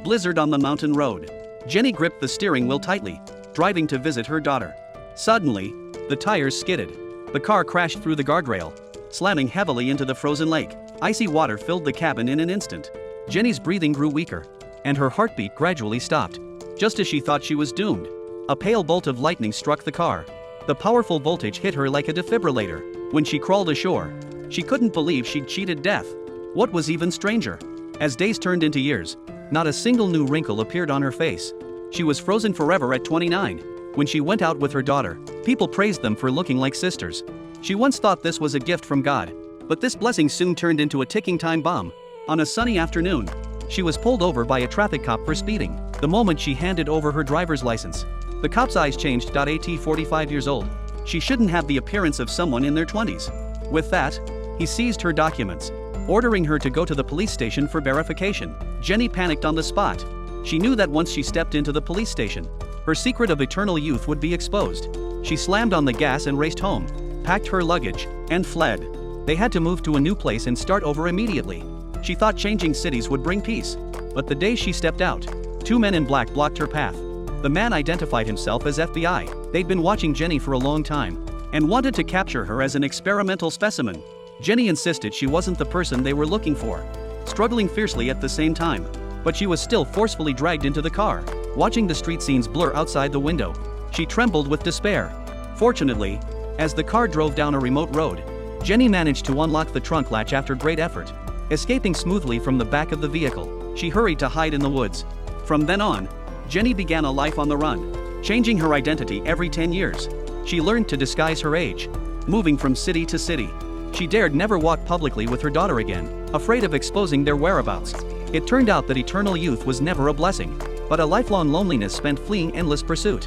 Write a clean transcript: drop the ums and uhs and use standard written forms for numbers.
Blizzard on the mountain road. Jenny gripped the steering wheel tightly, driving to visit her daughter. Suddenly, the tires skidded. The car crashed through the guardrail, slamming heavily into the frozen lake. Icy water filled the cabin in an instant. Jenny's breathing grew weaker, and her heartbeat gradually stopped. Just as she thought she was doomed, a pale bolt of lightning struck the car. The powerful voltage hit her like a defibrillator. When she crawled ashore, she couldn't believe she'd cheated death. What was even stranger? As days turned into years, not a single new wrinkle appeared on her face. She was frozen forever at 29. When she went out with her daughter, people praised them for looking like sisters. She once thought this was a gift from God, but this blessing soon turned into a ticking time bomb. On a sunny afternoon, she was pulled over by a traffic cop for speeding. The moment she handed over her driver's license, the cop's eyes changed. At 45 years old, she shouldn't have the appearance of someone in their 20s. With that, he seized her documents, ordering her to go to the police station for verification. Jenny panicked on the spot. She knew that once she stepped into the police station, her secret of eternal youth would be exposed. She slammed on the gas and raced home, packed her luggage, and fled. They had to move to a new place and start over immediately. She thought changing cities would bring peace. But the day she stepped out, two men in black blocked her path. The man identified himself as FBI. They'd been watching Jenny for a long time, and wanted to capture her as an experimental specimen. Jenny insisted she wasn't the person they were looking for, struggling fiercely at the same time. But she was still forcefully dragged into the car. Watching the street scenes blur outside the window, she trembled with despair. Fortunately, as the car drove down a remote road, Jenny managed to unlock the trunk latch after great effort. Escaping smoothly from the back of the vehicle, she hurried to hide in the woods. From then on, Jenny began a life on the run, changing her identity every 10 years. She learned to disguise her age, moving from city to city. She dared never walk publicly with her daughter again, afraid of exposing their whereabouts. It turned out that eternal youth was never a blessing, but a lifelong loneliness spent fleeing endless pursuit.